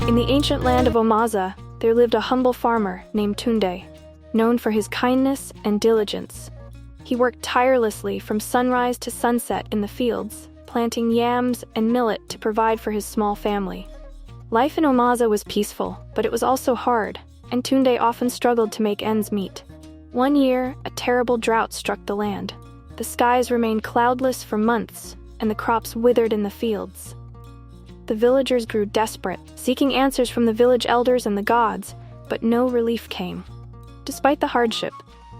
In the ancient land of Omaza, there lived a humble farmer named Tunde, known for his kindness and diligence. He worked tirelessly from sunrise to sunset in the fields, planting yams and millet to provide for his small family. Life in Omaza was peaceful, but it was also hard, and Tunde often struggled to make ends meet. One year, a terrible drought struck the land. The skies remained cloudless for months, and the crops withered in the fields. The villagers grew desperate, seeking answers from the village elders and the gods, but no relief came. Despite the hardship,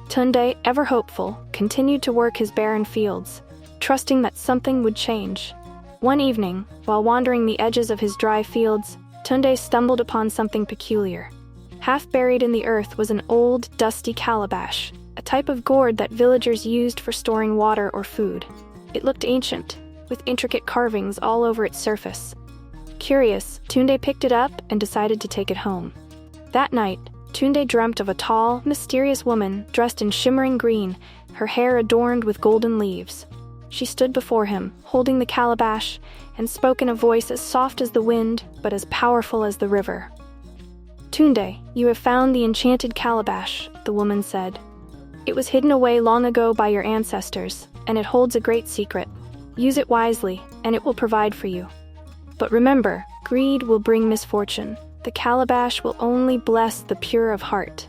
Tunde, ever hopeful, continued to work his barren fields, trusting that something would change. One evening, while wandering the edges of his dry fields, Tunde stumbled upon something peculiar. Half buried in the earth was an old, dusty calabash, a type of gourd that villagers used for storing water or food. It looked ancient, with intricate carvings all over its surface. Curious, Tunde picked it up and decided to take it home. That night, Tunde dreamt of a tall, mysterious woman dressed in shimmering green, her hair adorned with golden leaves. She stood before him, holding the calabash, and spoke in a voice as soft as the wind, but as powerful as the river. "Tunde, you have found the enchanted calabash," the woman said. "It was hidden away long ago by your ancestors, and it holds a great secret. Use it wisely, and it will provide for you. But remember, greed will bring misfortune. The calabash will only bless the pure of heart."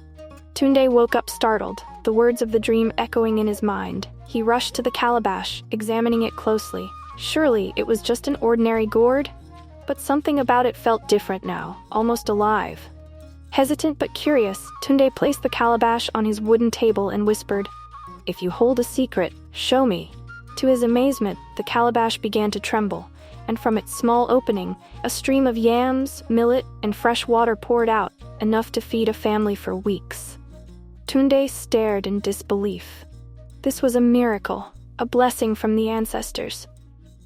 Tunde woke up startled, the words of the dream echoing in his mind. He rushed to the calabash, examining it closely. Surely it was just an ordinary gourd? But something about it felt different now, almost alive. Hesitant but curious, Tunde placed the calabash on his wooden table and whispered, "If you hold a secret, show me." To his amazement, the calabash began to tremble, and from its small opening, a stream of yams, millet, and fresh water poured out, enough to feed a family for weeks. Tunde stared in disbelief. This was a miracle, a blessing from the ancestors.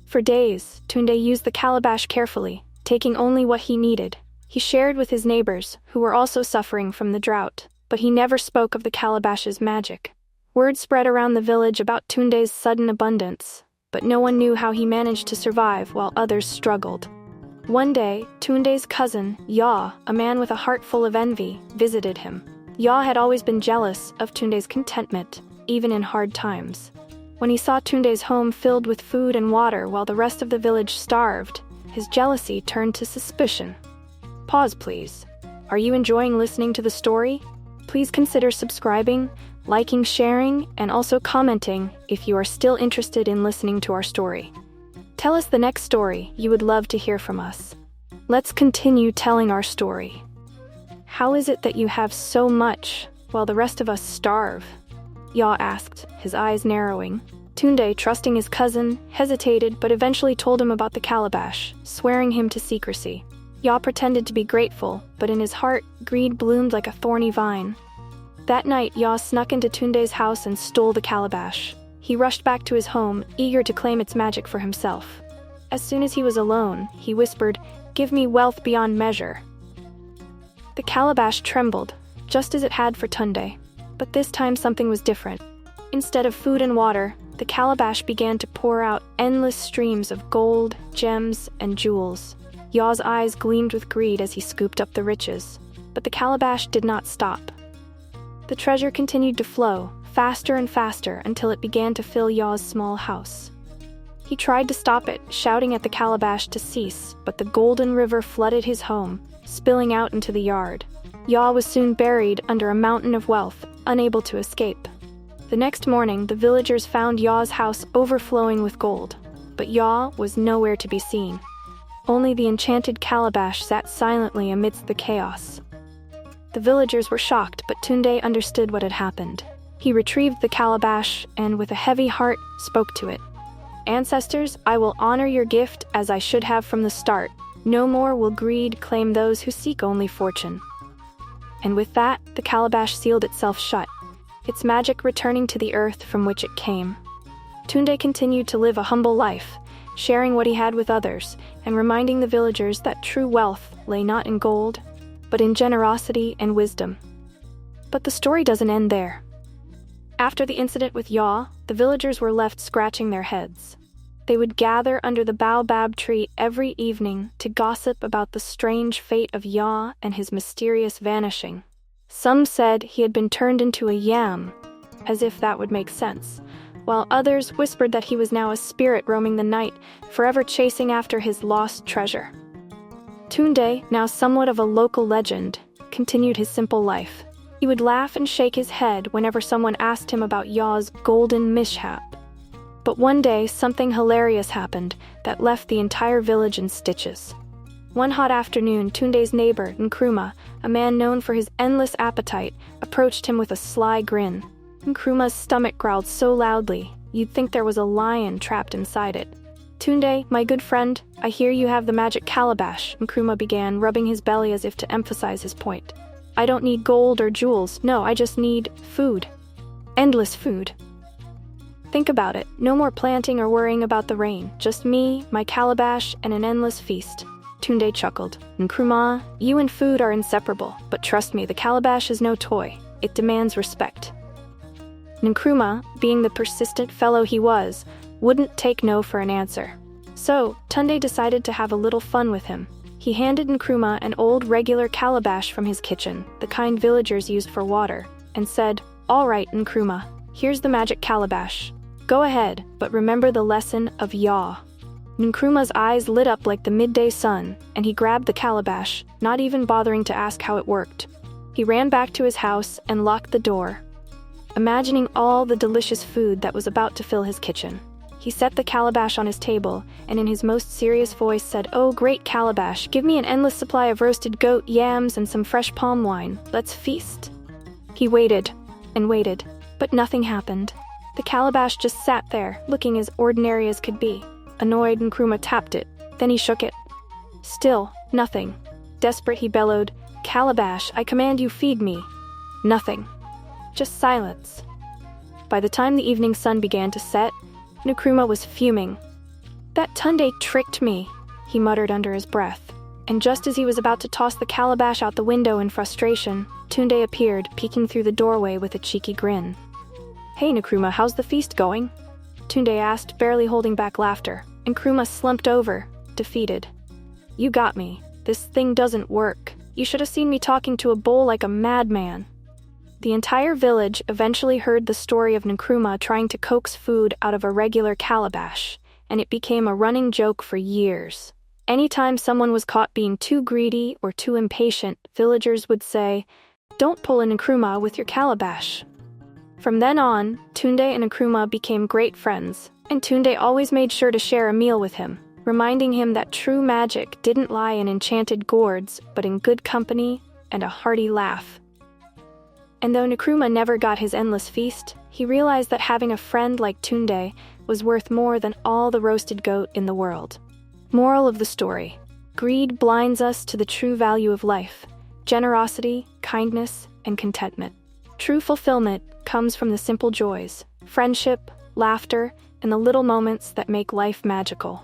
For days, Tunde used the calabash carefully, taking only what he needed. He shared with his neighbors, who were also suffering from the drought, but he never spoke of the calabash's magic. Word spread around the village about Tunde's sudden abundance, but no one knew how he managed to survive while others struggled. One day, Tunde's cousin, Ya, a man with a heart full of envy, visited him. Ya had always been jealous of Tunde's contentment, even in hard times. When he saw Tunde's home filled with food and water while the rest of the village starved, his jealousy turned to suspicion. Pause, please. Are you enjoying listening to the story? Please consider subscribing, liking, sharing, and also commenting if you are still interested in listening to our story. Tell us the next story you would love to hear from us. Let's continue telling our story. How is it that you have so much while the rest of us starve? Ya asked, his eyes narrowing. Tunde, trusting his cousin, hesitated but eventually told him about the calabash, swearing him to secrecy. Ya pretended to be grateful, but in his heart, greed bloomed like a thorny vine. That night, Ya snuck into Tunde's house and stole the calabash. He rushed back to his home, eager to claim its magic for himself. As soon as he was alone, he whispered, "Give me wealth beyond measure." The calabash trembled, just as it had for Tunde. But this time something was different. Instead of food and water, the calabash began to pour out endless streams of gold, gems, and jewels. Ya's eyes gleamed with greed as he scooped up the riches. But the calabash did not stop. The treasure continued to flow, faster and faster, until it began to fill Ya's small house. He tried to stop it, shouting at the calabash to cease, but the golden river flooded his home, spilling out into the yard. Ya was soon buried under a mountain of wealth, unable to escape. The next morning, the villagers found Ya's house overflowing with gold, but Ya was nowhere to be seen. Only the enchanted calabash sat silently amidst the chaos. The villagers were shocked, but Tunde understood what had happened. He retrieved the calabash and, with a heavy heart, spoke to it. "Ancestors, I will honor your gift as I should have from the start. No more will greed claim those who seek only fortune." And with that, the calabash sealed itself shut, its magic returning to the earth from which it came. Tunde continued to live a humble life, sharing what he had with others, and reminding the villagers that true wealth lay not in gold, but in generosity and wisdom. But the story doesn't end there. After the incident with Ya, the villagers were left scratching their heads. They would gather under the baobab tree every evening to gossip about the strange fate of Yaw and his mysterious vanishing. Some said he had been turned into a yam, as if that would make sense, while others whispered that he was now a spirit roaming the night, forever chasing after his lost treasure. Tunde, now somewhat of a local legend, continued his simple life. He would laugh and shake his head whenever someone asked him about Yaw's golden mishap. But one day, something hilarious happened that left the entire village in stitches. One hot afternoon, Tunde's neighbor, Nkrumah, a man known for his endless appetite, approached him with a sly grin. Nkrumah's stomach growled so loudly, you'd think there was a lion trapped inside it. "Tunde, my good friend, I hear you have the magic calabash," Nkrumah began, rubbing his belly as if to emphasize his point. "I don't need gold or jewels, no, I just need food. Endless food. Think about it, no more planting or worrying about the rain, just me, my calabash, and an endless feast." Tunde chuckled. "Nkrumah, you and food are inseparable, but trust me, the calabash is no toy. It demands respect." Nkrumah, being the persistent fellow he was, wouldn't take no for an answer. So, Tunde decided to have a little fun with him. He handed Nkrumah an old regular calabash from his kitchen, the kind villagers used for water, and said, "All right, Nkrumah, here's the magic calabash. Go ahead, but remember the lesson of Yaw." Nkrumah's eyes lit up like the midday sun, and he grabbed the calabash, not even bothering to ask how it worked. He ran back to his house and locked the door, imagining all the delicious food that was about to fill his kitchen. He set the calabash on his table, and in his most serious voice said, "Oh, great calabash, give me an endless supply of roasted goat, yams, and some fresh palm wine. Let's feast." He waited and waited, but nothing happened. The calabash just sat there, looking as ordinary as could be. Annoyed, Nkrumah tapped it. Then he shook it. Still, nothing. Desperate, he bellowed, "Calabash, I command you, feed me." Nothing. Just silence. By the time the evening sun began to set, Nkrumah was fuming. "That Tunde tricked me," he muttered under his breath. And just as he was about to toss the calabash out the window in frustration, Tunde appeared, peeking through the doorway with a cheeky grin. "Hey Nkrumah, how's the feast going?" Tunde asked, barely holding back laughter. Nkrumah slumped over, defeated. "You got me. This thing doesn't work. You should have seen me talking to a bowl like a madman." The entire village eventually heard the story of Nkrumah trying to coax food out of a regular calabash, and it became a running joke for years. Anytime someone was caught being too greedy or too impatient, villagers would say, "Don't pull an Nkrumah with your calabash." From then on, Tunde and Nkrumah became great friends, and Tunde always made sure to share a meal with him, reminding him that true magic didn't lie in enchanted gourds, but in good company and a hearty laugh. And though Nkrumah never got his endless feast, he realized that having a friend like Tunde was worth more than all the roasted goat in the world. Moral of the story: greed blinds us to the true value of life, generosity, kindness, and contentment. True fulfillment comes from the simple joys, friendship, laughter, and the little moments that make life magical.